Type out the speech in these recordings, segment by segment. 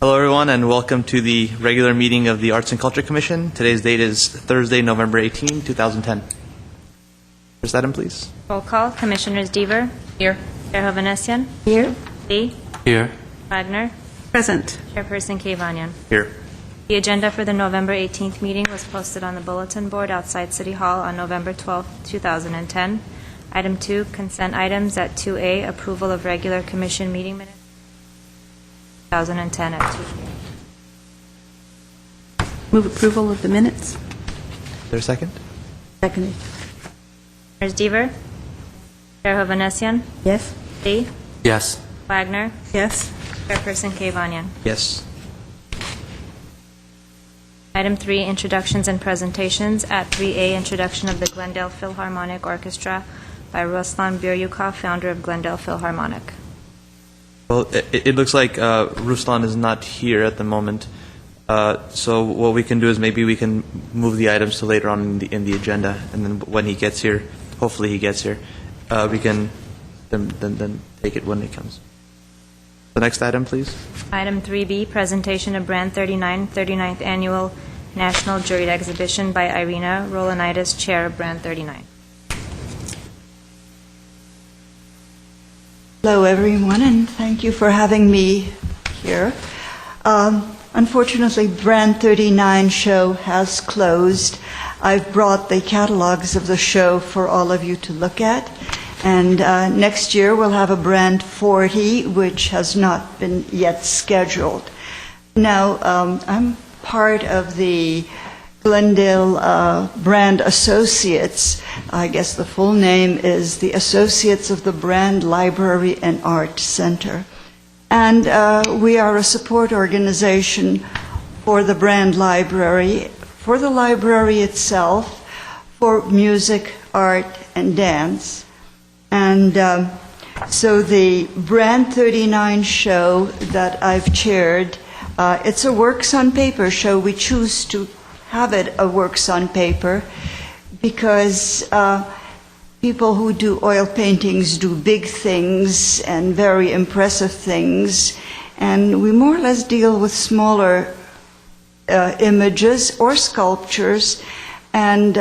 Hello, everyone, and welcome to the regular meeting of the Arts and Culture Commission. Today's date is Thursday, November 18, 2010. First item, please. Roll call. Commissioners Deaver. Here. Chair Hovhanessian. Here. Lee. Here. Wagner. Present. Chairperson Kevanian. Here. The agenda for the November 18th meeting was posted on the bulletin board outside City Hall on November 12, 2010. Item 2, consent items at 2A, approval of regular commission meeting minutes 2010 at 2 p.m. Move approval of the minutes. Is there a second? Seconded. Commissioners Deaver. Chair Hovhanessian. Yes. Lee. Yes. Wagner. Yes. Chairperson Kevanian. Yes. Item 3, introductions and presentations. At 3A, introduction of the Glendale Philharmonic Orchestra by Ruslan Biryukov, founder of Glendale Philharmonic. Well, it looks like Ruslan is not here at the moment. So what we can do is maybe we can move the items to later on in the agenda, and then when he gets here, hopefully he gets here, we can then take it when it comes. The next item, please. Item 3B, presentation of Brand 39, 39th Annual National Juried Exhibition by Irina Rolanitis, Chair of Brand 39. Hello, everyone, and thank you for having me here. Unfortunately, Brand 39 show has closed. I've brought the catalogs of the show for all of you to look at. And next year we'll have a Brand 40, which has not been yet scheduled. Now, I'm part of the Glendale Brand Associates. I guess the full name is the Associates of the Brand Library and Art Center. And we are a support organization for the Brand Library, for the library itself, for music, art, and dance. And so the Brand 39 show that I've chaired, it's a Works on Paper show. We choose to have it a Works on Paper because people who do oil paintings do big things and very impressive things, and we more or less deal with smaller images or sculptures, and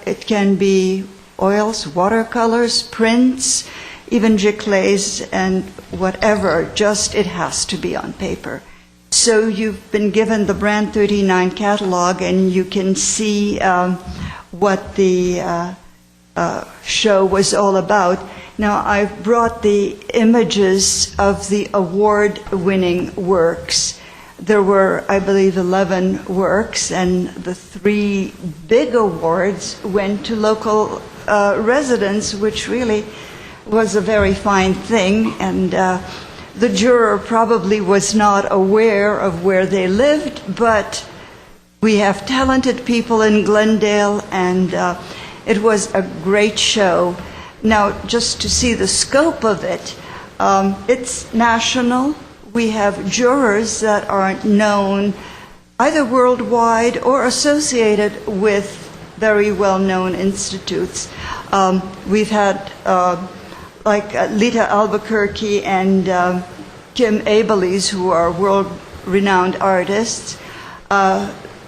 it can be oils, watercolors, prints, even giclées, and whatever, just it has to be on paper. So you've been given the Brand 39 catalog, and you can see what the show was all about. Now, I've brought the images of the award-winning works. There were, I believe, 11 works, and the 3 big awards went to local residents, which really was a very fine thing. And the juror probably was not aware of where they lived, but we have talented people in Glendale, and it was a great show. Now, just to see the scope of it, it's national. We have jurors that are known either worldwide or associated with very well-known institutes. We've had like Lita Albuquerque and Kim Abelies, who are world-renowned artists.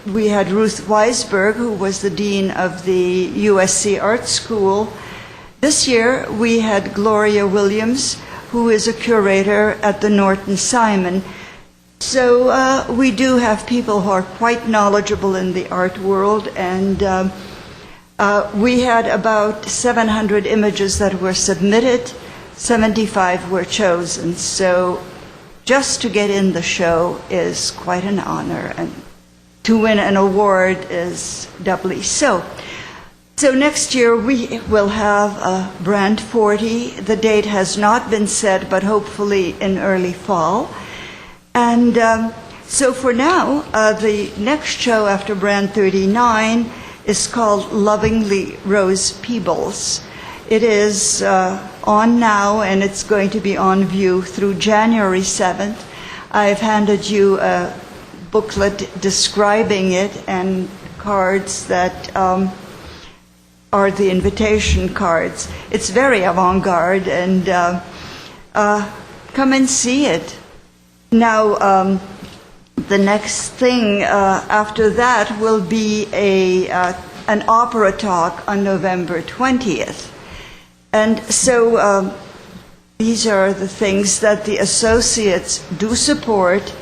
We had Ruth Weisberg, who was the dean of the USC Art School. This year, we had Gloria Williams, who is a curator at the Norton Simon. So we do have people who are quite knowledgeable in the art world, and we had about 700 images that were submitted, 75 were chosen. So just to get in the show is quite an honor, and to win an award is doubly so. So next year we will have a Brand 40. The date has not been set, but hopefully in early fall. And so for now, the next show after Brand 39 is called Lovingly Rose Peebles. It is on now, and it's going to be on view through January 7th. I've handed you a booklet describing it and cards that are the invitation cards. It's very avant-garde, and come and see it. Now, The next thing after that will be an opera talk on November 20th. And so these are the things that the associates do support.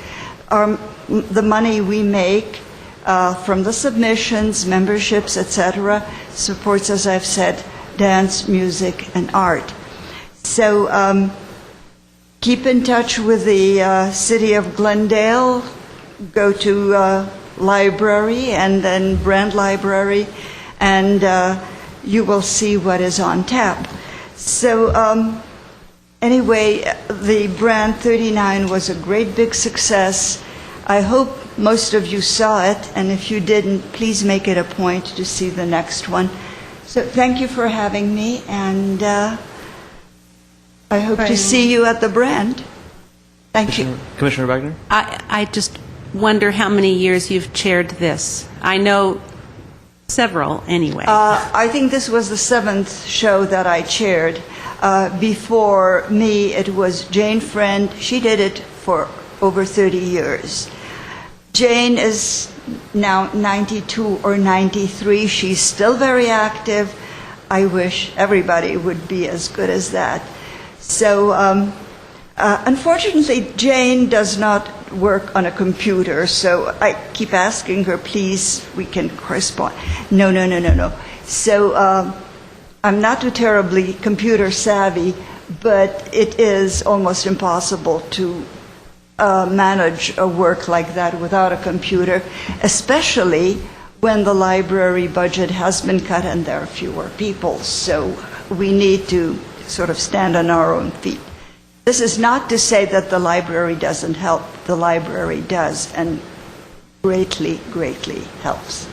The money we make from the submissions, memberships, etc., supports, as I've said, dance, music, and art. So keep in touch with the city of Glendale. Go to library and then Brand Library, and you will see what is on tap. So anyway, the Brand 39 was a great big success. I hope most of you saw it, and if you didn't, please make it a point to see the next one. So thank you for having me, and I hope to see you at the Brand. Thank you. Commissioner Wagner? I just wonder how many years you've chaired this. I know several, anyway. I think this was the 7th show that I chaired. Before me, it was Jane Friend. She did it for over 30 years. Jane is now 92 or 93. She's still very active. I wish everybody would be as good as that. So, unfortunately, Jane does not work on a computer, so I keep asking her, please, we can correspond. No. So, I'm not too terribly computer savvy, but it is almost impossible to manage a work like that without a computer, especially when the library budget has been cut and there are fewer people. So we need to sort of stand on our own feet. This is not to say that the library doesn't help. The library does, and greatly, greatly helps.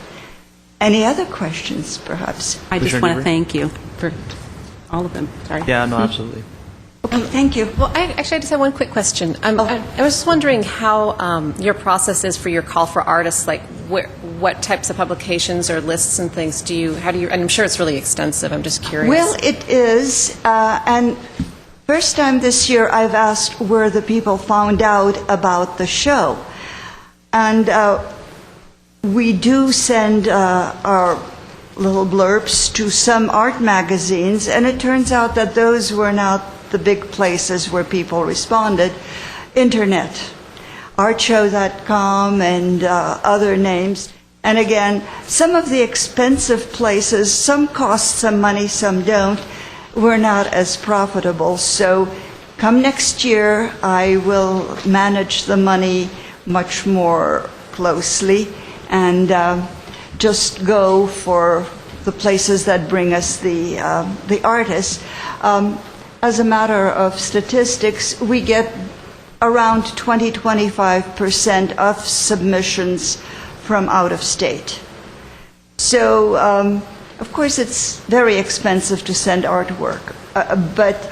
Any other questions, perhaps? I just Commissioner want to Dewey? thank you for all of them. Sorry. Yeah, no, absolutely. Okay, thank you. Well, I just have one quick question. I was just wondering how your process is for your call for artists, like what types of publications or lists and things and I'm sure it's really extensive, I'm just curious. Well, it is, and first time this year I've asked where the people found out about the show. And we do send our little blurbs to some art magazines, and it turns out that those were not the big places where people responded. Internet, artshow.com and other names. And again, some of the expensive places, some cost some money, some don't, were not as profitable. So come next year, I will manage the money much more closely and just go for the places that bring us the artists. As a matter of statistics, we get around 20-25% of submissions from out of state. So, of course, it's very expensive to send artwork, but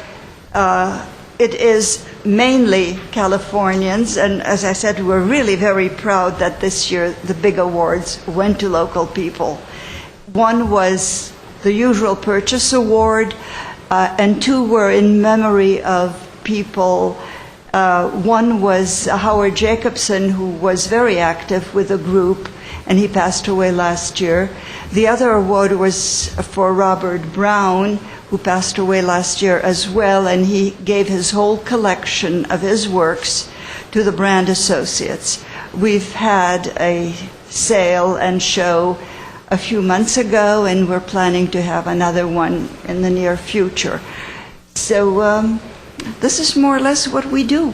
it is mainly Californians, and as I said, we're really very proud that this year the big awards went to local people. One was the Usual Purchase Award, and 2 were in memory of people. One was Howard Jacobson, who was very active with a group, and he passed away last year. The other award was for Robert Brown, who passed away last year as well, and he gave his whole collection of his works to the Brand Associates. We've had a sale and show a few months ago, and we're planning to have another one in the near future. So this is more or less what we do.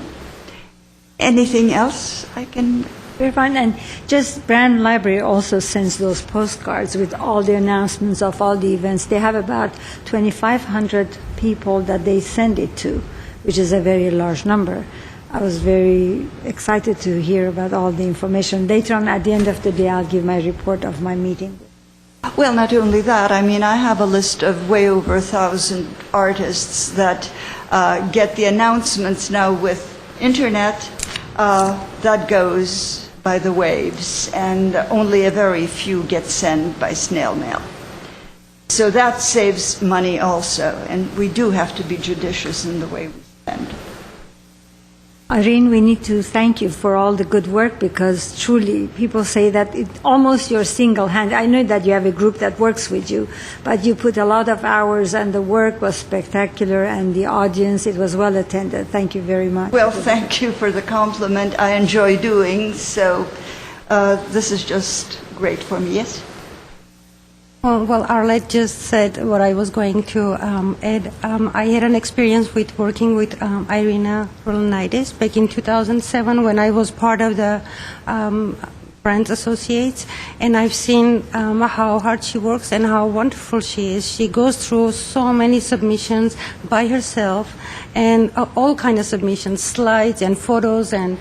Anything else I can... Very fine. And just Brand Library also sends those postcards with all the announcements of all the events. They have about 2,500 people that they send it to, which is a very large number. I was very excited to hear about all the information. Later on, at the end of the day, I'll give my report of my meeting. Well, not only that, I mean, I have a list of way over 1,000 artists that get the announcements now with Internet. That goes by the waves, and only a very few get sent by snail mail. So that saves money also, and we do have to be judicious in the way we spend. Irene, we need to thank you for all the good work because truly people say that it almost your single hand. I know that you have a group that works with you, but you put a lot of hours and the work was spectacular and the audience, it was well attended. Thank you very much. Well, thank you for the compliment. I enjoy doing so. This is just great for me. Yes? Well, Arlette just said what I was going to add. I had an experience with working with Irina Rolanides back in 2007 when I was part of the Brands Associates, and I've seen how hard she works and how wonderful she is. She goes through so many submissions by herself, and all kind of submissions, slides and photos and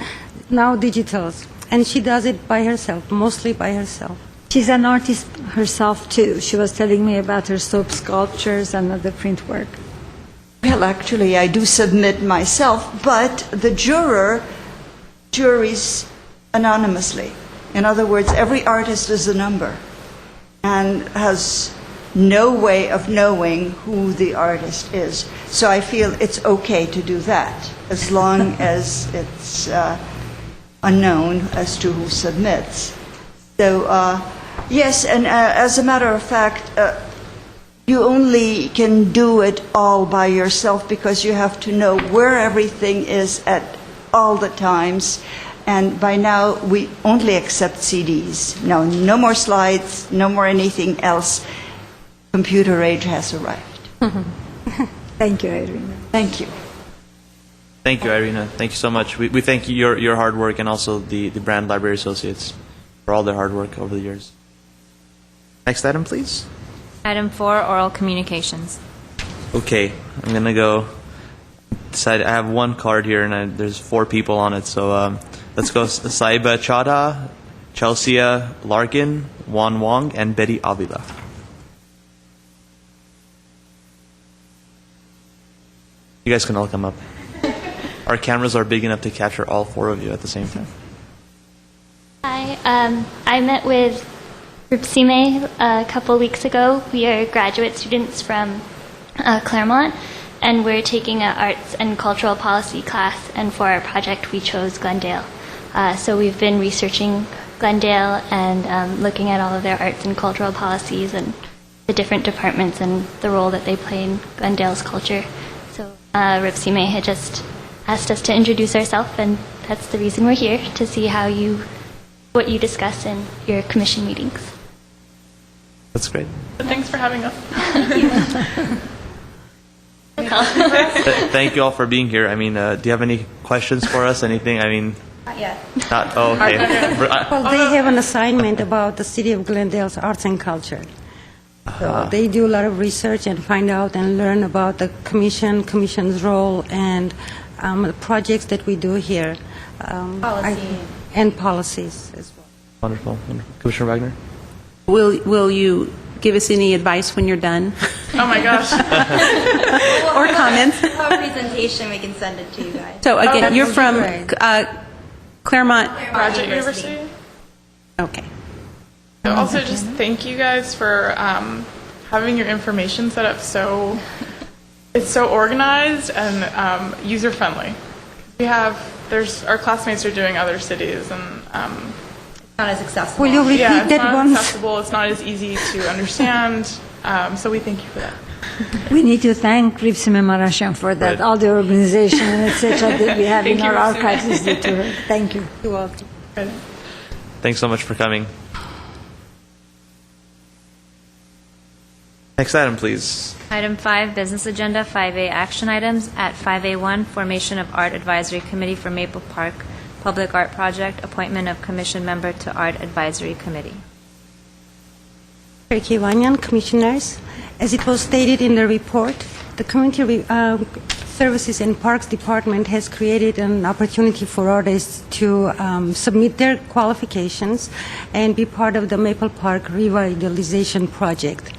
now digitals, and she does it by herself, mostly by herself. She's an artist herself too. She was telling me about her soap sculptures and other print work. Well, actually, I do submit myself, but the juries anonymously. In other words, every artist is a number and has no way of knowing who the artist is. So I feel it's okay to do that, as long as it's unknown as to who submits. So, yes, and as a matter of fact, you only can do it all by yourself because you have to know where everything is at all the times. And by now, we only accept CDs. No more slides, no more anything else. Computer age has arrived. Thank you, Irina. Thank you. Thank you, Irina. Thank you so much. We thank you, your hard work and also the Brand Library Associates for all their hard work over the years. Next item, please. Item 4, oral communications. Okay, I'm going to go decide. I have one card here, and there's 4 people on it, so let's go Saiba Chada, Chelsea Larkin, Juan Wong, and Betty Avila. You guys can all come up. Our cameras are big enough to capture all 4 of you at the same time. Hi, I met with Rupsime a couple weeks ago. We are graduate students from Claremont, and we're taking an arts and cultural policy class, and for our project we chose Glendale. So we've been researching Glendale and looking at all of their arts and cultural policies and the different departments and the role that they play in Glendale's culture. So Rupsime had just asked us to introduce ourselves, and that's the reason we're here, to see what you discuss in your commission meetings. That's great. Thanks for having us. Thank you all for being here. I mean, do you have any questions for us? Anything? I mean, Not yet. not. Oh, okay. Well, they have an assignment about the city of Glendale's arts and culture. So they do a lot of research and find out and learn about the commission's role, and the projects that we do here. And policies as well. Wonderful. Commissioner Wagner? Will you give us any advice when you're done? Oh my gosh. Or comments? A presentation, we can send it to you guys. So again, you're from Claremont. Graduate University. Okay. Also, just thank you guys for having your information set up it's so organized and user friendly. Our classmates are doing other cities, and Not as accessible. Will you repeat it's that not once? accessible. It's not as easy to understand. So we thank you for that. We need to thank Ripsime Marashan for that. Right. All the organization and etc. that we have in Thank our you, Ripsime. archives is due to her. Thank you. You're welcome. Thanks so much for coming. Next item, please. Item 5, business agenda, 5A, action items. At 5A1, formation of Art Advisory Committee for Maple Park Public Art Project, appointment of commission member to Art Advisory Committee. Kivanyan, Commissioners, as it was stated in the report, the Community Services and Parks Department has created an opportunity for artists to submit their qualifications and be part of the Maple Park Revitalization Project.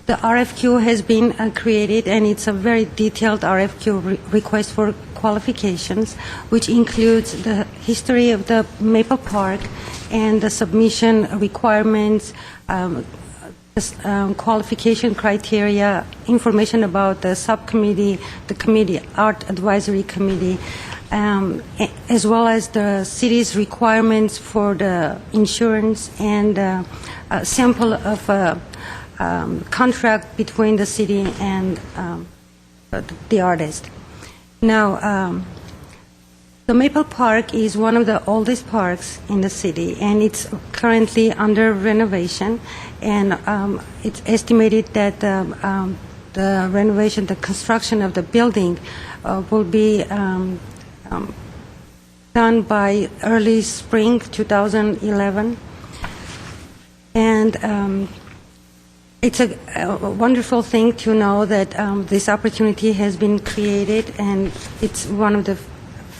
The RFQ has been created, and it's a very detailed RFQ request for qualifications, which includes the history of the Maple Park and the submission requirements, qualification criteria, information about the subcommittee, the committee, Art Advisory Committee, as well as the city's requirements for the insurance and a sample of a contract between the city and the artist. Now, the Maple Park is one of the oldest parks in the city, and it's currently under renovation. And it's estimated that the renovation, the construction of the building, will be done by early spring 2011. And it's a wonderful thing to know that this opportunity has been created, and it's one of the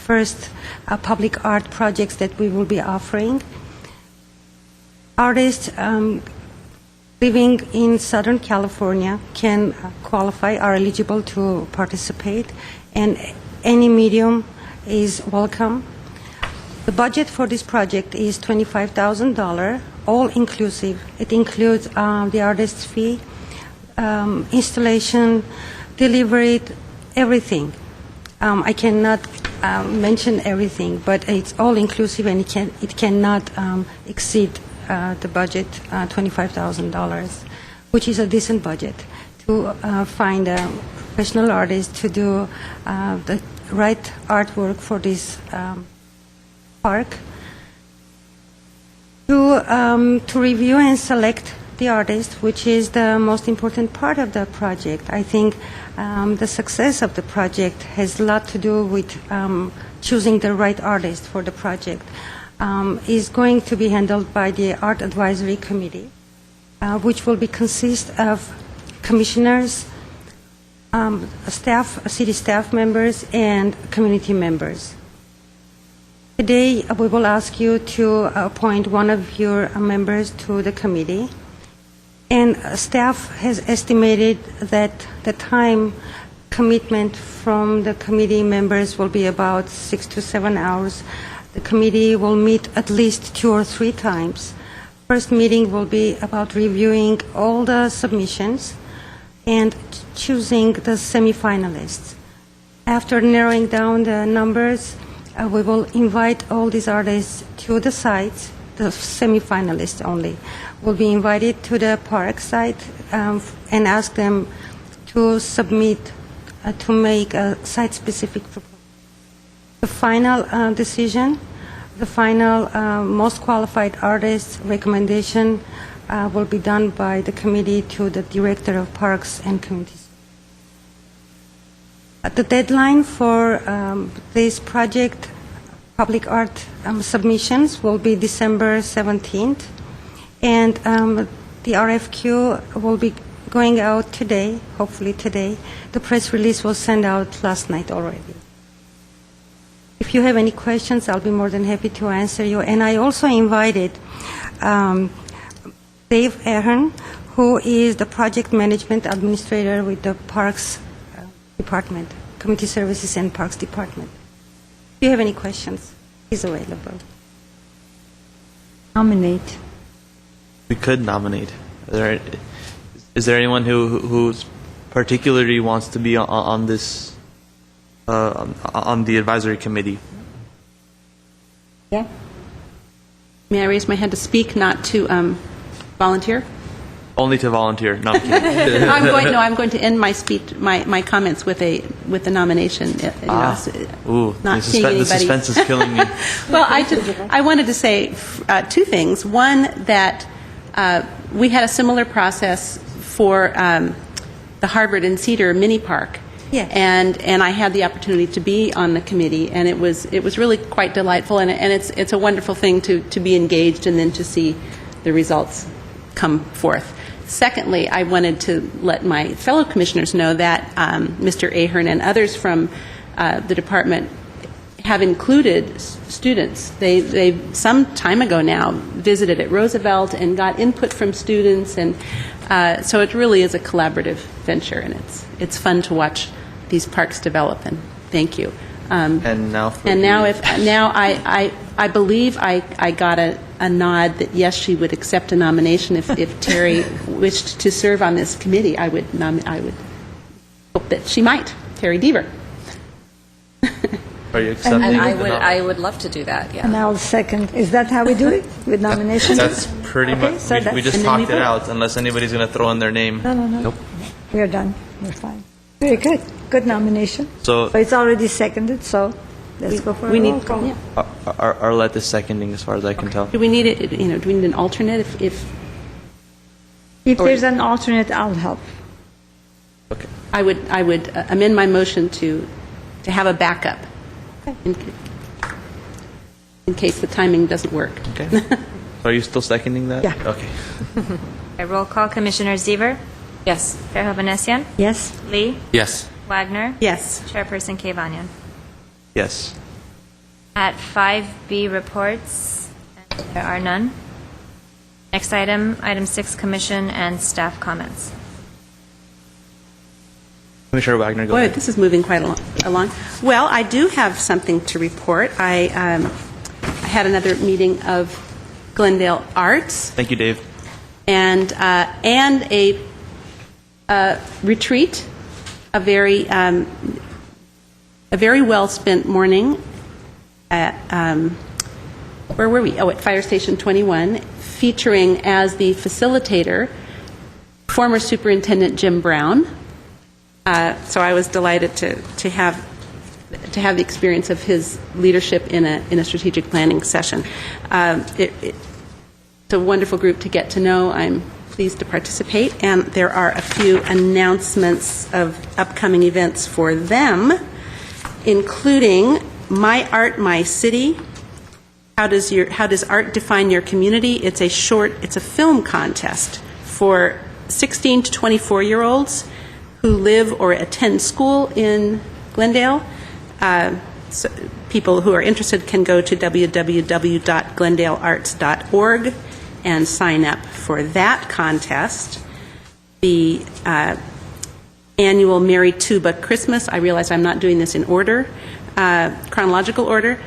first public art projects that we will be offering. Artists living in Southern California can qualify, are eligible to participate, and any medium is welcome. The budget for this project is $25,000, all inclusive. It includes the artist's fee, installation, delivery, everything. I cannot mention everything, but it's all inclusive, and it cannot exceed the budget, $25,000, which is a decent budget to find a professional artist to do the right artwork for this park. To review and select the artist, which is the most important part of the project. I think the success of the project has a lot to do with choosing the right artist for the project. Is going to be handled by the Art Advisory Committee, which will consist of commissioners, city staff members, and community members. Today, we will ask you to appoint one of your members to the committee. And staff has estimated that the time commitment from the committee members will be about 6 to 7 hours. The committee will meet at least 2 or 3 times. First meeting will be about reviewing all the submissions and choosing the semifinalists. After narrowing down the numbers, we will invite all these artists to the site, the semifinalists only. Will be invited to the park site and ask them to submit, to make a site-specific proposal. The final decision, the final most qualified artist recommendation will be done by the committee to the Director of Parks and Communities. The deadline for this project, public art submissions, will be December 17th. And the RFQ will be going out today, hopefully today. The press release was sent out last night already. If you have any questions, I'll be more than happy to answer you. And I also invited Dave Ahern, who is the project management administrator with the Parks Department, Community Services and Parks Department. If you have any questions, he's available. Nominate. We could nominate. Is there anyone who particularly wants to be on this on the advisory committee? Yeah. May I raise my hand to speak, not to volunteer? Only to volunteer. No, I'm kidding. I'm going to end my speech, my comments with a nomination. The suspense is killing me. Well, I wanted to say 2 things. One, that we had a similar process for the Harvard and Cedar mini park. Yes. And I had the opportunity to be on the committee, and it was really quite delightful, and it's a wonderful thing to be engaged and then to see the results come forth. Secondly, I wanted to let my fellow commissioners know that Mr. Ahern and others from the department have included students. They some time ago now visited at Roosevelt and got input from students, and so it really is a collaborative venture, and it's fun to watch these parks develop. And thank you. And now I believe I got a nod that yes, she would accept a nomination if Terry wished to serve on this committee. I would hope that she might. Terry Deaver. Are you accepting? And the I would love to do that, yeah. And I'll second. Is that how we do it, with nominations? That's pretty Okay, much, so we that's- just and then we talked it vote. out, unless anybody's going to throw in their name. No. We're done. We're fine. Very good. Good nomination. So- But it's already seconded, so let's go for a We roll need, call. yeah. Arlette is seconding, as far as I can tell. Do we need it, do we need an alternate if If there's an alternate, I'll help. Okay. I would amend my motion to have a backup in case the timing doesn't work. Okay. Are you still seconding that? Yeah. Okay. Okay, roll call, Commissioner Zever, Yes. Chair Hovhanessian, Yes? Lee, Yes. Wagner, Yes. Chairperson Kevanian. Yes. At 5B, reports, there are none. Next item, item 6, commission and staff comments. Commissioner Wagner, go Boy, ahead. this is moving quite along. Well, I do have something to report. I had another meeting of Glendale Arts Thank you, Dave. and a retreat, a very well spent morning at where were we? Oh, at Fire Station 21, featuring as the facilitator former Superintendent Jim Brown. So I was delighted to have the experience of his leadership in a strategic planning session. It's a wonderful group to get to know. I'm pleased to participate, and there are a few announcements of upcoming events for them, including My Art, My City. How does art define your community? It's a film contest for 16 to 24-year-olds who live or attend school in Glendale. So people who are interested can go to www.glendalearts.org and sign up for that contest. The annual Merry Tuba Christmas, I realize I'm not doing this in order, chronological order.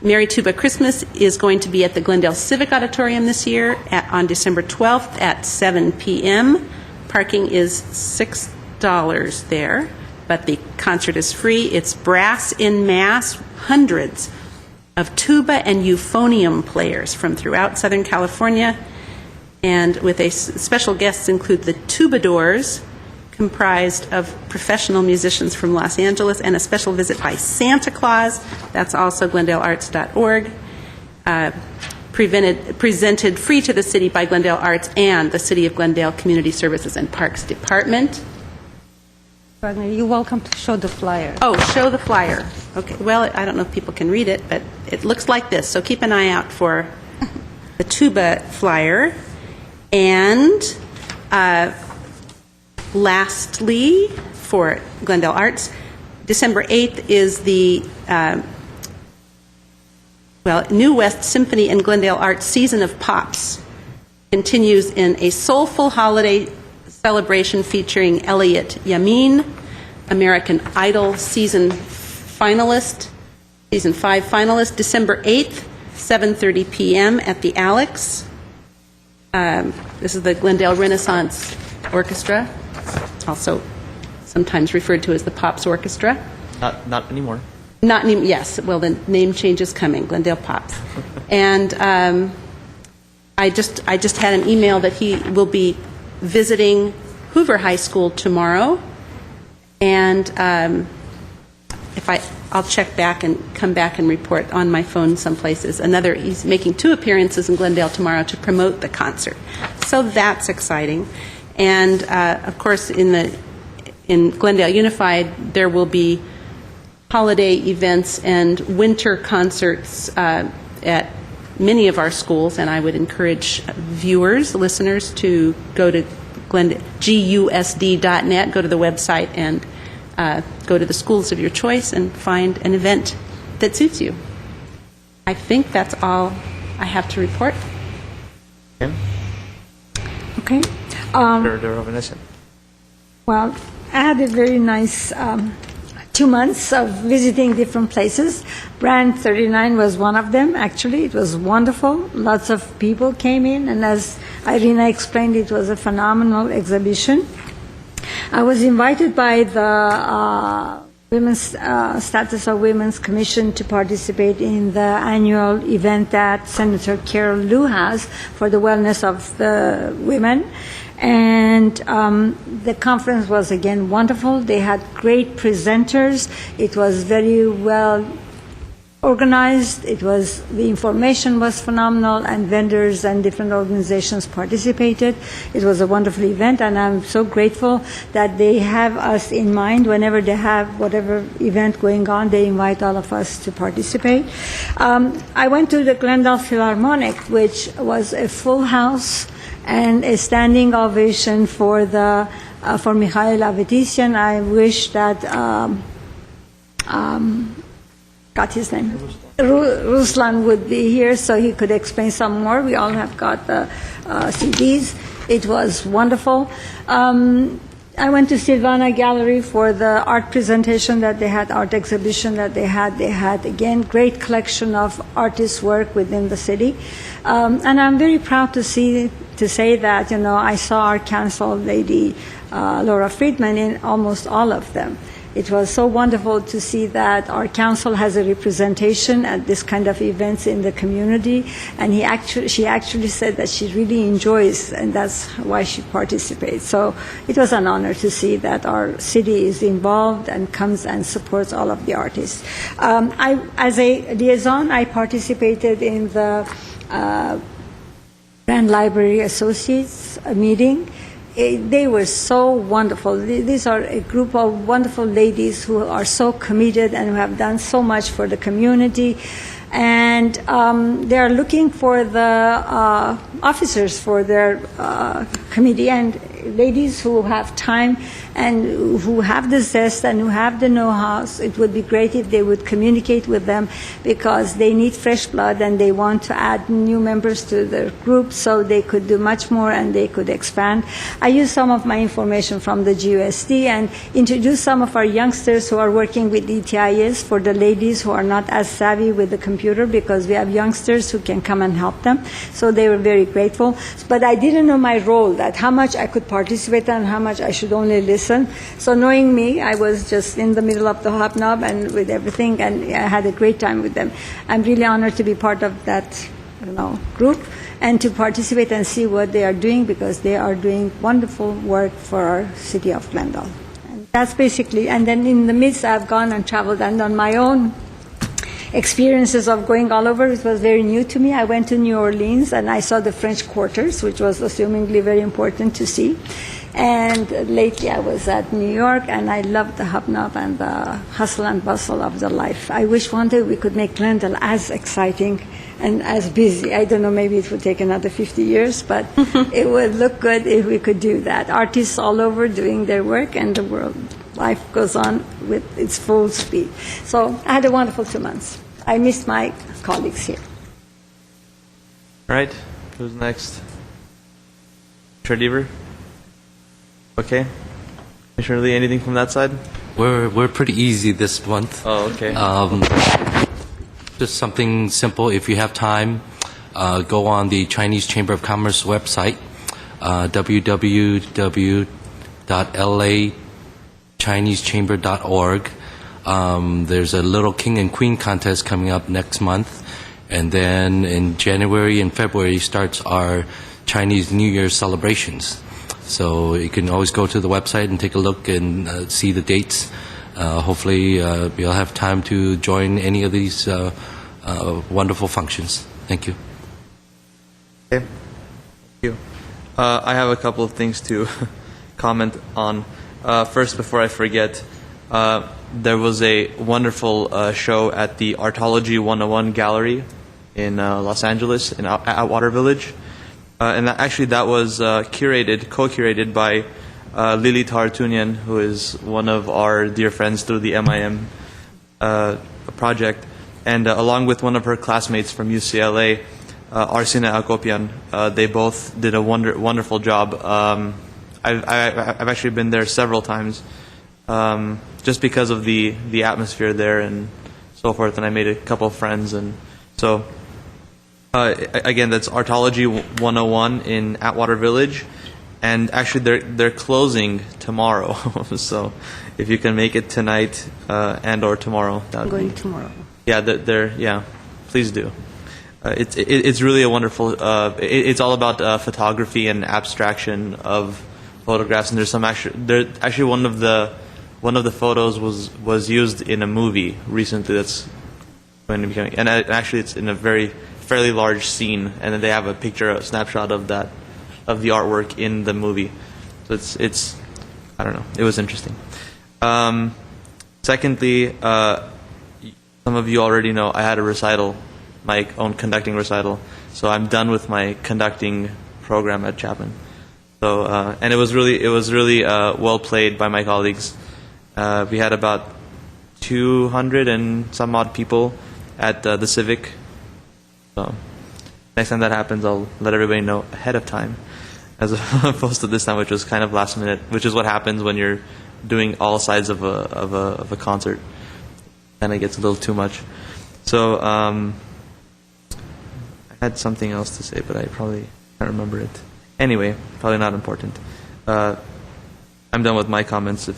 Merry Tuba Christmas is going to be at the Glendale Civic Auditorium this year on December 12th at 7 p.m. Parking is $6 there, but the concert is free. It's brass in mass, hundreds of tuba and euphonium players from throughout Southern California, and with special guests include the Tubadors, comprised of professional musicians from Los Angeles, and a special visit by Santa Claus. That's also GlendaleArts.org. Presented free to the city by Glendale Arts and the City of Glendale Community Services and Parks Department. Wagner, you're welcome to show the flyer. Oh, show the flyer. Okay, well, I don't know if people can read it, but it looks like this, so keep an eye out for the tuba flyer. And lastly, for Glendale Arts, December 8th is the New West Symphony and Glendale Arts Season of Pops. Continues in a soulful holiday celebration featuring Elliot Yamin, American Idol Season 5 finalist, December 8th, 7:30 p.m. at the Alex. This is the Glendale Renaissance Orchestra, also sometimes referred to as the Pops Orchestra. Not anymore. Not name, yes. Well, the name change is coming. Glendale Pops, and I just had an email that he will be visiting Hoover High School tomorrow, and I'll check back and come back and report on my phone some places. He's making 2 appearances in Glendale tomorrow to promote the concert, so that's exciting. And of course, in Glendale Unified, there will be holiday events and winter concerts at many of our schools, and I would encourage viewers, listeners, to go to GUSD.net, go to the website, and go to the schools of your choice and find an event that suits you. I think that's all I have to report. Kim? Okay. Well, I had a very nice 2 months of visiting different places. Brand 39 was one of them, actually. It was wonderful. Lots of people came in, and as Irina explained, it was a phenomenal exhibition. I was invited by the Women's Status of Women's Commission to participate in the annual event that Senator Carol Liu has for the wellness of the women. And the conference was again wonderful. They had great presenters. It was very well organized. The information was phenomenal, and vendors and different organizations participated. It was a wonderful event, and I'm so grateful that they have us in mind whenever they have whatever event going on. They invite all of us to participate. I went to the Glendale Philharmonic, which was a full house and a standing ovation for Mikhail Avedisian. I wish that got his name. Ruslan would be here so he could explain some more. We all have got the CDs. It was wonderful. I went to Silvana Gallery for the art presentation that they had, art exhibition that they had. They had, again, great collection of artists' work within the city. And I'm very proud to say that, I saw our council lady, Laura Friedman, in almost all of them. It was so wonderful to see that our council has a representation at this kind of events in the community, and she actually said that she really enjoys, and that's why she participates. So it was an honor to see that our city is involved and comes and supports all of the artists. As a liaison, I participated in the Grand Library Associates meeting. They were so wonderful. These are a group of wonderful ladies who are so committed and who have done so much for the community. And they are looking for the officers for their committee, and ladies who have time and who have the zest and who have the know-how. It would be great if they would communicate with them, because they need fresh blood and they want to add new members to their group so they could do much more and they could expand. I used some of my information from the GUSD and introduced some of our youngsters who are working with ETIS for the ladies who are not as savvy with the computer, because we have youngsters who can come and help them. So they were very grateful. But I didn't know my role, that how much I could participate and how much I should only listen. So knowing me, I was just in the middle of the hobnob and with everything, and I had a great time with them. I'm really honored to be part of that group and to participate and see what they are doing, because they are doing wonderful work for our city of Glendale. And that's basically, and then in the midst I've gone and traveled and on my own experiences of going all over. It was very new to me. I went to New Orleans and I saw the French Quarters, which was assumingly very important to see. And lately I was at New York, and I loved the hobnob and the hustle and bustle of the life. I wish one day we could make Glendale as exciting and as busy. I don't know, maybe it would take another 50 years, but it would look good if we could do that. Artists all over doing their work, and the world life goes on with its full speed. So I had a wonderful 2 months. I missed my colleagues here. All right. Who's next? Deaver? Okay. Commissioner Lee, anything from that side? We're pretty easy this month. Oh, okay. Just something simple. If you have time, go on the Chinese Chamber of Commerce website, www.lachinesechamber.org. There's a little King and Queen contest coming up next month, and then in January and February starts our Chinese New Year celebrations. So you can always go to the website and take a look and see the dates. Hopefully you'll have time to join any of these wonderful functions. Thank you. Okay. Thank you. I have a couple of things to comment on. First, before I forget, there was a wonderful show at the Artology 101 Gallery in Los Angeles, in Atwater Village. And that was co-curated by Lili Tartunian, who is one of our dear friends through the MIM project, and along with one of her classmates from UCLA, Arsina Akopian. They both did a wonderful job. I've actually been there several times, just because of the atmosphere there and so forth, and I made a couple of friends, and so. Again, that's Artology 101 in Atwater Village. And actually, they're closing tomorrow. So if you can make it tonight and or tomorrow, that would Going be. tomorrow. Yeah, please do. It's really a wonderful. It's all about photography and abstraction of photographs. And there's some actually one of the photos was used in a movie recently. That's going to be coming. And actually, it's in a fairly large scene. And then they have a snapshot of that, of the artwork in the movie. So it's I don't know. It was interesting. Secondly, some of you already know I had a recital, my own conducting recital. So I'm done with my conducting program at Chapman. So and it was really well played by my colleagues. We had about 200 and some odd people at the Civic. So next time that happens, I'll let everybody know ahead of time, as opposed to this time, which was kind of last minute, which is what happens when you're doing all sides of a concert. And it gets a little too much. So I had something else to say, but I probably can't remember it. Anyway, probably not important. I'm done with my comments.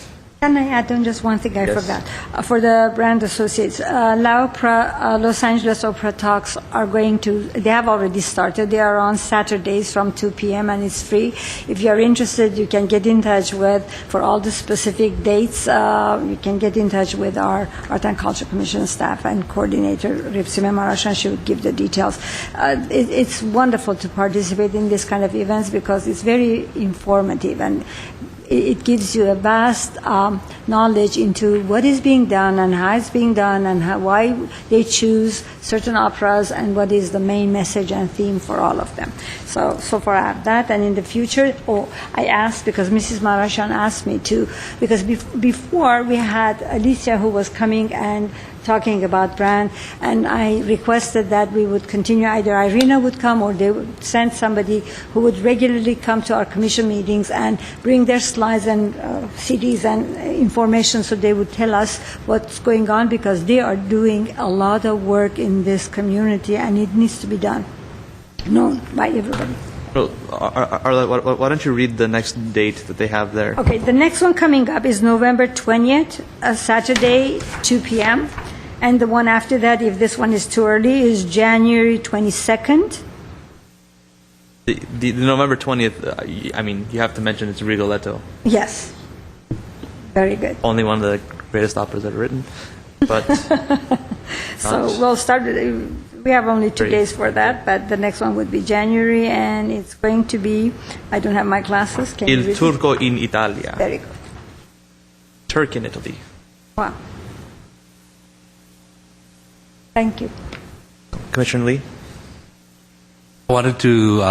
Can I add on just one thing I Yes. forgot? For the brand associates, Los Angeles Opera Talks are they have already started. They are on Saturdays from 2 p.m. and it's free. If you are interested, you can get in touch for all the specific dates, you can get in touch with our Art and Culture Commission staff and coordinator, Ripsime Marashan. She would give the details. It's wonderful to participate in this kind of events because it's very informative and it gives you a vast knowledge into what is being done and how it's being done and why they choose certain operas and what is the main message and theme for all of them. So far I have that, and in the future, I asked because Mrs. Marashan asked me to, because before we had Alicia who was coming and talking about brand, and I requested that we would continue, either Irina would come or they would send somebody who would regularly come to our commission meetings and bring their slides and CDs and information so they would tell us what's going on, because they are doing a lot of work in this community and it needs to be done, known by everybody. Well, Arla, why don't you read the next date that they have there? Okay, the next one coming up is November 20th, Saturday, 2 p.m. And the one after that, if this one is too early, is January 22nd. The November 20th, I mean, you have to mention it's Rigoletto. Yes. Very good. Only one of the greatest operas ever written. But So we'll start, we have only 2 Great. days for that, but the next one would be January, and it's going to be, I don't have my glasses. Can you Il read it? Turco in Italia. Very good. Turk in Italy. Wow. Thank you. Commissioner Lee? I wanted to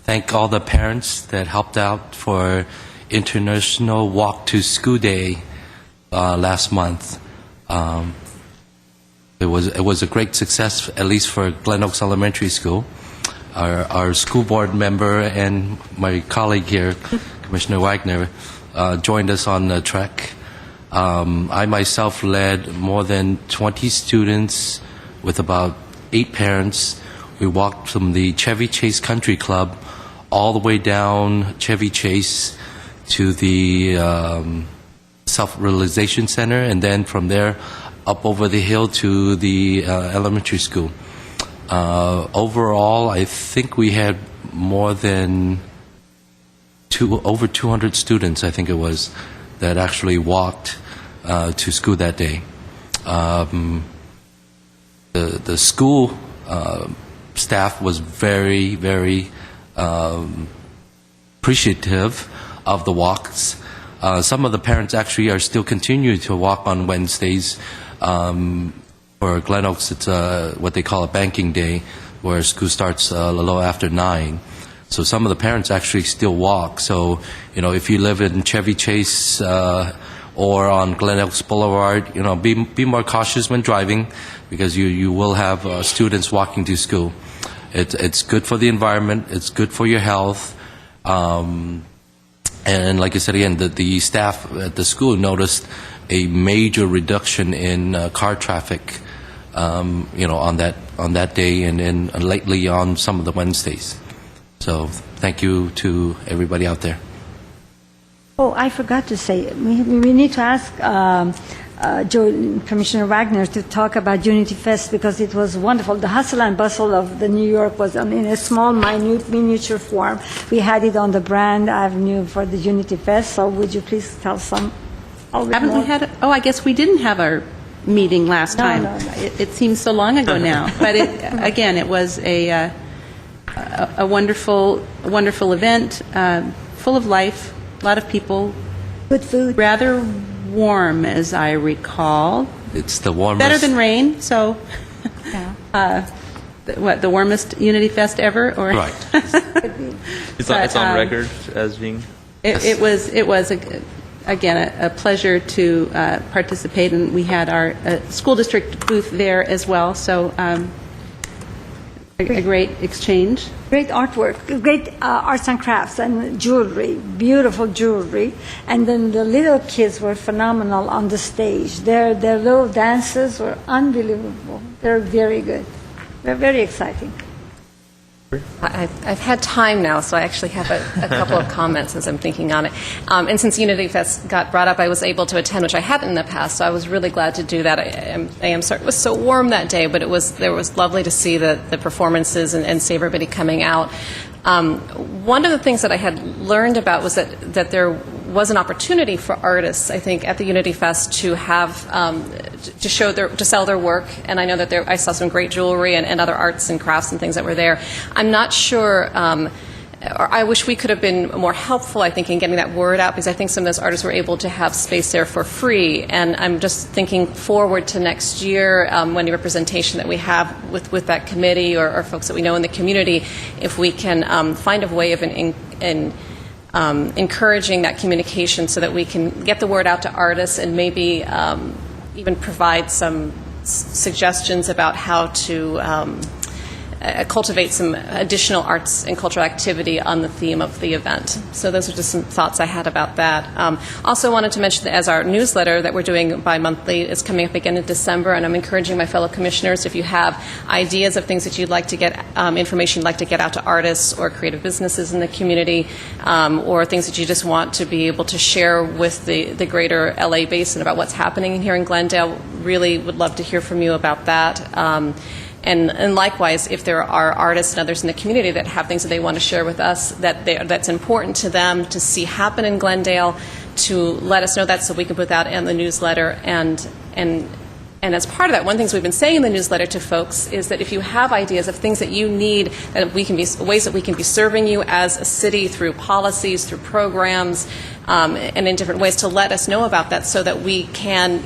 thank all the parents that helped out for International Walk to School Day last month. It was a great success, at least for Glen Oaks Elementary School. Our school board member and my colleague here, Commissioner Wagner, joined us on the trek. I myself led more than 20 students with about 8 parents. We walked from the Chevy Chase Country Club all the way down Chevy Chase to the Self-Realization Center, and then from there up over the hill to the elementary school. Overall, I think we had more than over 200 students, I think it was, that actually walked to school that day. The school staff was very, very appreciative of the walks. Some of the parents actually are still continuing to walk on Wednesdays. For Glen Oaks, it's what they call a banking day, where school starts a little after 9. So some of the parents actually still walk. So, if you live in Chevy Chase or on Glen Oaks Boulevard, be more cautious when driving, because you will have students walking to school. It's good for the environment. It's good for your health. And like I said again, the staff at the school noticed a major reduction in car traffic, on that day, and lately on some of the Wednesdays. So thank you to everybody out there. Oh, I forgot to say, we need to ask Commissioner Wagner to talk about Unity Fest because it was wonderful. The hustle and bustle of the New York was in a small, minute, miniature form. We had it on the Brand Avenue for the Unity Fest, so would you please tell some a little bit Haven't more? we had? Oh, I guess we didn't have our meeting last No, time. no, no. It seems so long ago now, but again, it was a wonderful event, full of life, a lot of people, Good food. rather warm, as I recall. It's the warmest. Better than rain. So, Yeah. the warmest Unity Fest ever, or Right. It's But, on record as being. It was again a pleasure to participate, and we had our school district booth there as well. So a great exchange. Great artwork, great arts and crafts and jewelry, beautiful jewelry. And then the little kids were phenomenal on the stage. Their little dances were unbelievable. They're very good. They're very exciting. I've had time now, so I actually have a couple of comments as I'm thinking on it. And since Unity Fest got brought up, I was able to attend, which I hadn't in the past, so I was really glad to do that. I am sorry it was so warm that day, but it was lovely to see the performances and see everybody coming out. One of the things that I had learned about was that there was an opportunity for artists, I think, at the Unity Fest to have to sell their work. And I know that I saw some great jewelry and other arts and crafts and things that were there. I'm not sure. Or I wish we could have been more helpful, I think, in getting that word out, because I think some of those artists were able to have space there for free. And I'm just thinking forward to next year, when the representation that we have with that committee or folks that we know in the community, if we can find a way of encouraging that communication so that we can get the word out to artists and maybe even provide some suggestions about how to cultivate some additional arts and cultural activity on the theme of the event. So those are just some thoughts I had about that. Also wanted to mention that as our newsletter that we're doing bi-monthly is coming up again in December, and I'm encouraging my fellow commissioners, if you have ideas of things that you'd like to get, information you'd like to get out to artists or creative businesses in the community, or things that you just want to be able to share with the greater LA basin about what's happening here in Glendale, really would love to hear from you about that. And likewise, if there are artists and others in the community that have things that they want to share with us that's important to them to see happen in Glendale, to let us know that so we can put that in the newsletter. And as part of that, one of the things we've been saying in the newsletter to folks is that if you have ideas of things that you need, that we can be ways that we can be serving you as a city through policies, through programs, and in different ways, to let us know about that so that we can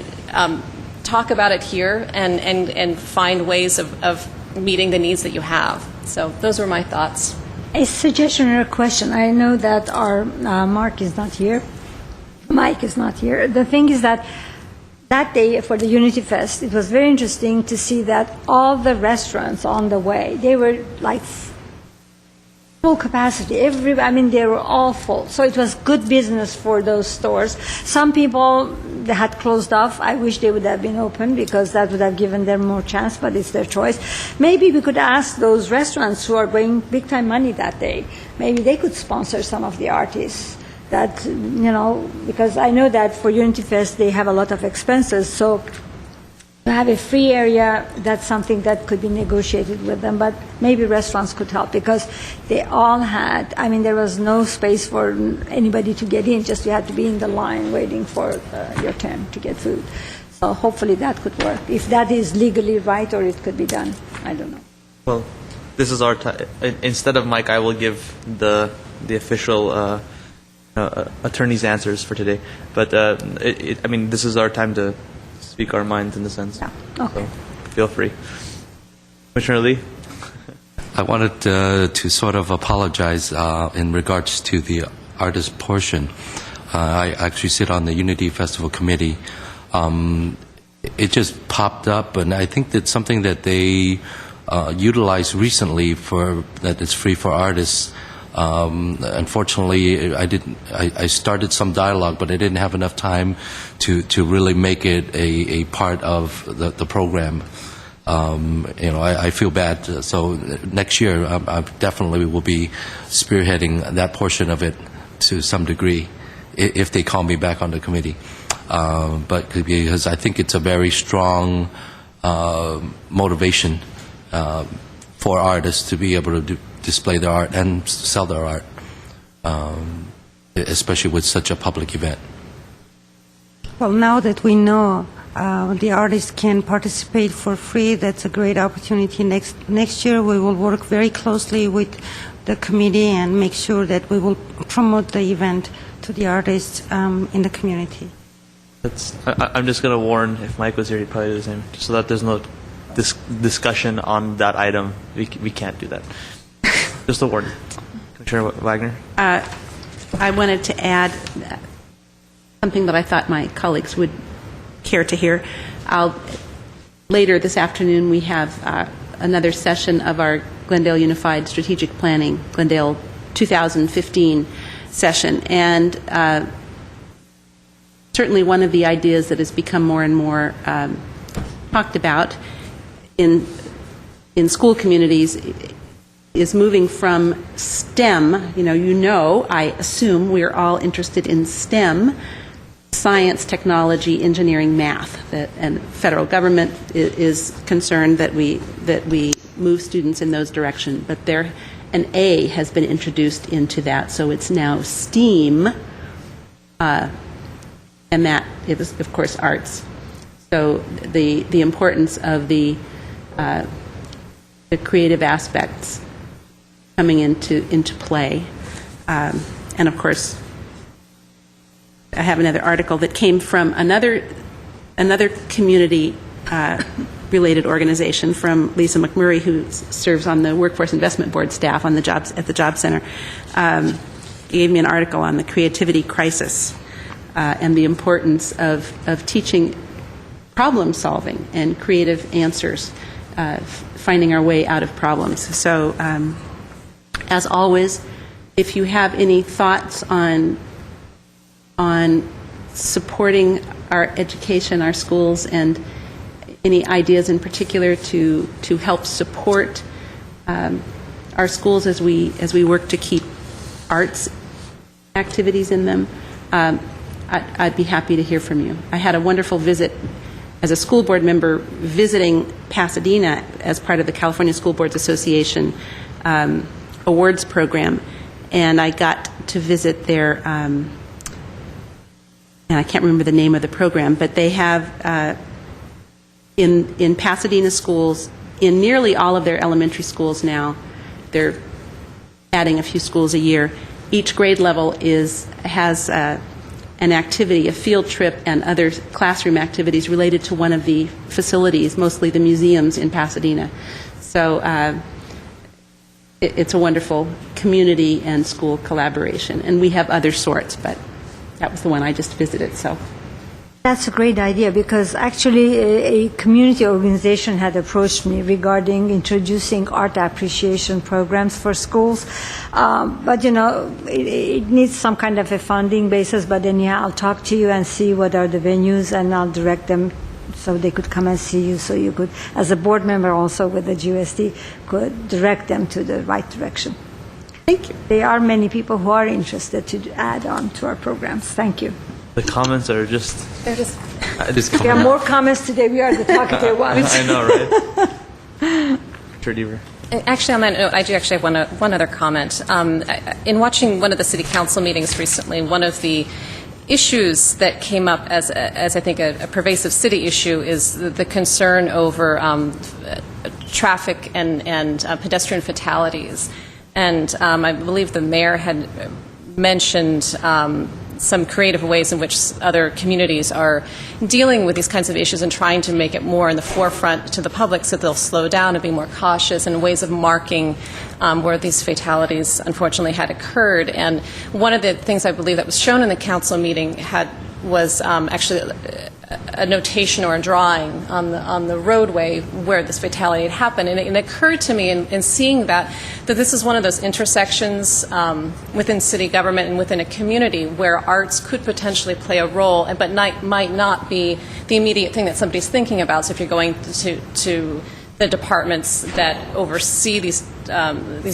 talk about it here and find ways of meeting the needs that you have. So those were my thoughts. A suggestion or a question. I know that our Mike is not here. The thing is that day for the Unity Fest, it was very interesting to see that all the restaurants on the way, they were like full capacity. They were all full. So it was good business for those stores. Some people, they had closed off. I wish they would have been open because that would have given them more chance, but it's their choice. Maybe we could ask those restaurants who are bringing big time money that day, maybe they could sponsor some of the artists. That, because I know that for Unity Fest they have a lot of expenses, so to have a free area, that's something that could be negotiated with them, but maybe restaurants could help because they all had, there was no space for anybody to get in, just you had to be in the line waiting for your turn to get food. So hopefully that could work. If that is legally right or it could be done, I don't know. Well, this is our time. Instead of Mike, I will give the official attorney's answers for today. But this is our time to speak our minds in a sense. Yeah. Okay. So feel free. Commissioner Lee? I wanted to sort of apologize in regards to the artist portion. I actually sit on the Unity Festival Committee. It just popped up, and I think that's something that they utilized recently that is free for artists. Unfortunately, I started some dialogue, but I didn't have enough time to really make it a part of the program. I feel bad. So next year, I definitely will be spearheading that portion of it to some degree, if they call me back on the committee. But because I think it's a very strong motivation for artists to be able to display their art and sell their art, especially with such a public event. Well, now that we know the artists can participate for free, that's a great opportunity. Next year, we will work very closely with the committee and make sure that we will promote the event to the artists in the community. I'm just going to warn, if Mike was here, he'd probably do the same, just so that there's no discussion on that item. We can't do that. Just a warning. Commissioner Wagner? I wanted to add something that I thought my colleagues would care to hear. Later this afternoon, we have another session of our Glendale Unified Strategic Planning, Glendale 2015 session. And certainly one of the ideas that has become more and more talked about in school communities is moving from STEM. I assume we are all interested in STEM, science, technology, engineering, math. And federal government is concerned that we move students in those directions. But an A has been introduced into that, so it's now STEAM, and that is, of course, arts. So the importance of the creative aspects coming into play, and of course, I have another article that came from another community related organization from Lisa McMurray, who serves on the Workforce Investment Board staff at the Job Center. Gave me an article on the creativity crisis and the importance of teaching problem solving and creative answers, finding our way out of problems. So, as always, if you have any thoughts on supporting our education, our schools, and any ideas in particular to help support our schools as we work to keep arts activities in them, I'd be happy to hear from you. I had a wonderful visit as a school board member visiting Pasadena as part of the California School Boards Association awards program, and I got to visit their and I can't remember the name of the program, but they have in Pasadena schools, in nearly all of their elementary schools now, they're adding a few schools a year. Each grade level has an activity, a field trip, and other classroom activities related to one of the facilities, mostly the museums in Pasadena. So it's a wonderful community and school collaboration. And we have other sorts, but that was the one I just visited. So that's a great idea, because actually a community organization had approached me regarding introducing art appreciation programs for schools. But, it needs some kind of a funding basis, but anyhow, I'll talk to you and see what are the venues, and I'll direct them so they could come and see you, so you could, as a board member also with the GSD, could direct them to the right direction. Thank you. There are many people who are interested to add on to our programs. Thank you. The comments are just... There are more comments today. We are the talkative ones. I know, right? Chair Deaver. Actually, on that note, I do actually have one other comment. In watching one of the city council meetings recently, one of the issues that came up as I think a pervasive city issue is the concern over traffic and pedestrian fatalities. And I believe the mayor had mentioned some creative ways in which other communities are dealing with these kinds of issues and trying to make it more in the forefront to the public so they'll slow down and be more cautious, and ways of marking where these fatalities unfortunately had occurred. And one of the things I believe that was shown in the council meeting was actually a notation or a drawing on the roadway where this fatality had happened. And it occurred to me in seeing that this is one of those intersections within city government and within a community where arts could potentially play a role, but might not be the immediate thing that somebody's thinking about. So if you're going to the departments that oversee these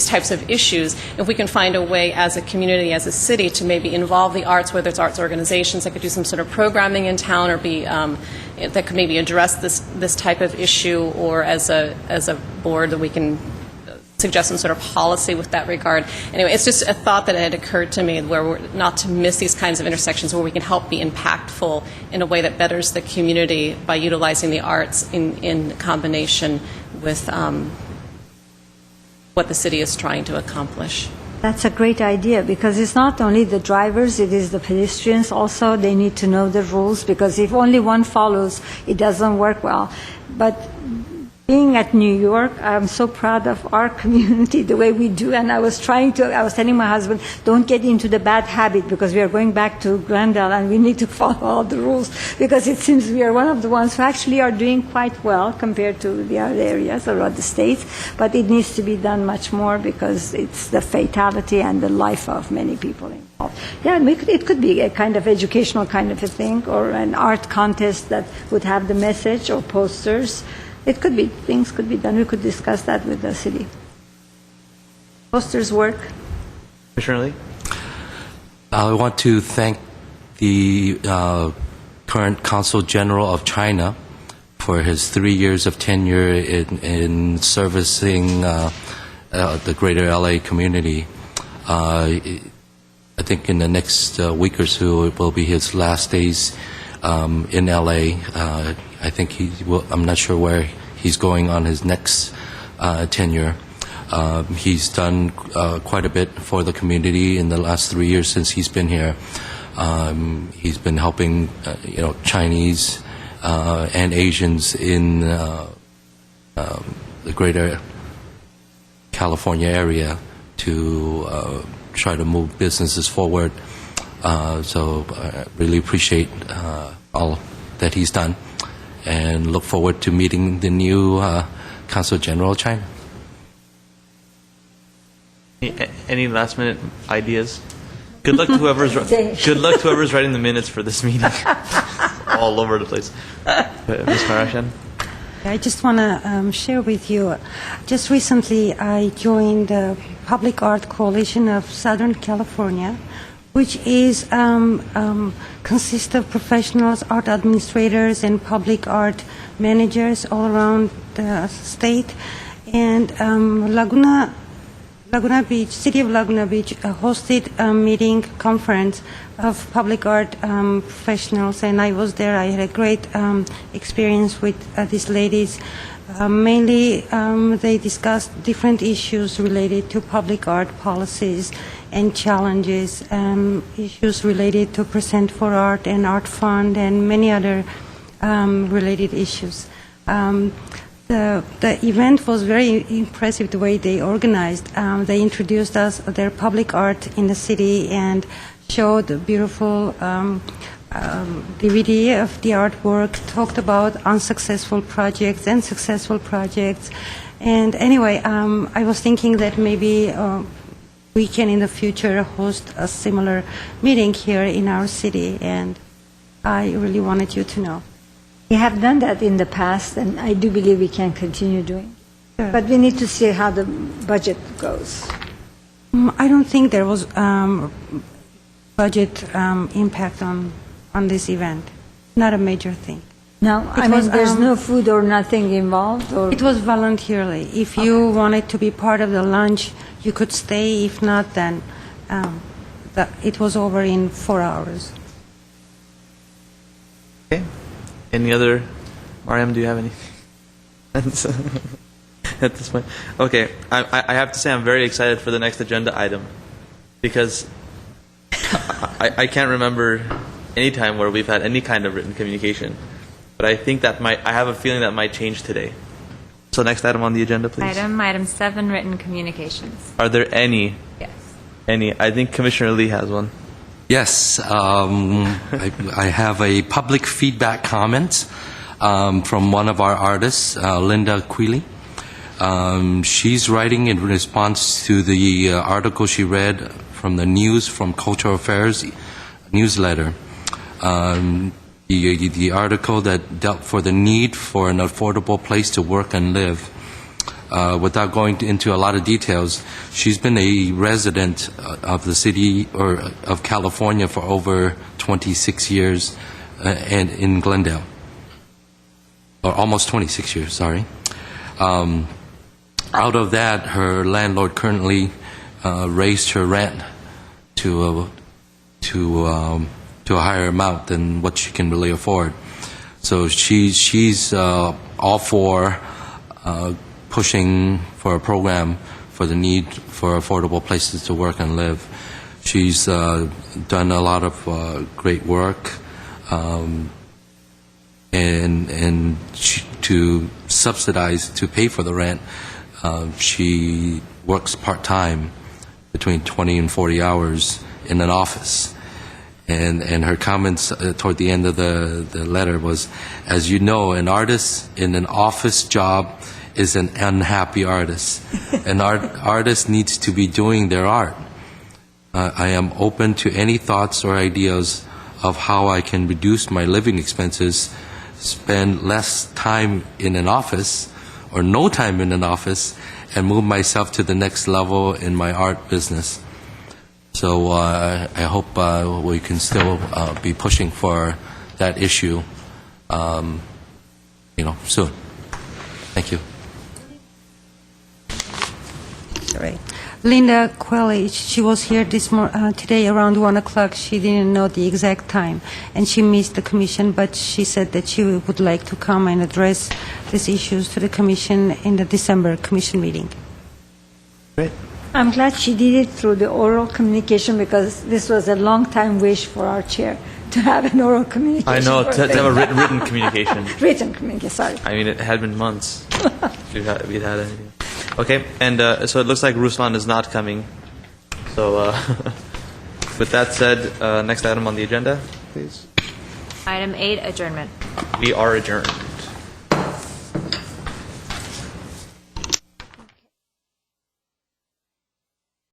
types of issues, if we can find a way as a community, as a city, to maybe involve the arts, whether it's arts organizations that could do some sort of programming in town, or be that could maybe address this type of issue, or as a board that we can suggest some sort of policy with that regard. Anyway, it's just a thought that had occurred to me, where we're not to miss these kinds of intersections where we can help be impactful in a way that betters the community by utilizing the arts in combination with what the city is trying to accomplish. That's a great idea, because it's not only the drivers, it is the pedestrians also. They need to know the rules, because if only one follows, it doesn't work well. But being at New York, I'm so proud of our community, the way we do. And I was telling my husband, don't get into the bad habit, because we are going back to Glendale and we need to follow all the rules, because it seems we are one of the ones who actually are doing quite well compared to the other areas or other states. But it needs to be done much more, because it's the fatality and the life of many people involved. Yeah, it could be a kind of educational kind of a thing, or an art contest that would have the message, or posters. It could be, things could be done. We could discuss that with the city. Posters work. Commissioner Lee? I want to thank the current Consul General of China for his 3 years of tenure in servicing the greater LA community. I think in the next week or so it will be his last days in LA. I think I'm not sure where he's going on his next tenure. He's done quite a bit for the community in the last 3 years since he's been here. He's been helping, Chinese and Asians in the greater California area to try to move businesses forward. So I really appreciate all that he's done, and look forward to meeting the new Consul General of China. Any last minute ideas? Good luck to whoever's writing the minutes for this meeting. All over the place. Ms. Marashan? I just want to share with you, just recently I joined the Public Art Coalition of Southern California, which is consists of professionals, art administrators, and public art managers all around the state. And Laguna Beach, City of Laguna Beach hosted a meeting conference of public art professionals, and I was there. I had a great experience with these ladies. Mainly, they discussed different issues related to public art policies and challenges, issues related to Present for Art and Art Fund, and many other related issues. The event was very impressive, the way they organized. They introduced us their public art in the city and showed a beautiful DVD of the artwork, talked about unsuccessful projects and successful projects. And anyway, I was thinking that maybe we can in the future host a similar meeting here in our city, and I really wanted you to know. We have done that in the past, and I do believe we can continue doing it. Sure. But we need to see how the budget goes. I don't think there was budget impact on this event. Not a major thing. No, there's no food or nothing involved? Or? It was voluntarily. If you wanted to be part of the lunch, you could stay. If not, then it was over in 4 hours. Okay. Any other? Mariam, do you have any? At this point? Okay. I have to say I'm very excited for the next agenda item, because I can't remember any time where we've had any kind of written communication. But I think I have a feeling that might change today. So next item on the agenda, please. Item 7, written communications. Are there any? Yes. Any? I think Commissioner Lee has one. Yes, I have a public feedback comment from one of our artists, Linda Quealy. She's writing in response to the article she read from the News from Cultural Affairs newsletter. The article that dealt for the need for an affordable place to work and live. Without going into a lot of details, she's been a resident of the city or of California for over 26 years and in Glendale. Or almost 26 years, sorry. Out of that, her landlord currently raised her rent to a higher amount than what she can really afford. So she's all for pushing for a program for the need for affordable places to work and live. She's done a lot of great work, and to subsidize, to pay for the rent, she works part-time between 20 and 40 hours in an office. And her comments toward the end of the letter was, as you know, an artist in an office job is an unhappy artist. An artist needs to be doing their art. I am open to any thoughts or ideas of how I can reduce my living expenses, spend less time in an office or no time in an office, and move myself to the next level in my art business. So I hope we can still be pushing for that issue, soon. Thank you. Right. Linda Quelly, she was here today around 1 o'clock. She didn't know the exact time, and she missed the commission, but she said that she would like to come and address these issues to the commission in the December commission meeting. Great. I'm glad she did it through the oral communication because this was a long time wish for our chair to have an oral communication. I know, to have a written communication. Written communication, sorry. I mean, it had been months. we'd had anything. Okay, and so it looks like Ruslan is not coming. So with that said, next item on the agenda, please. Item 8, adjournment. We are adjourned.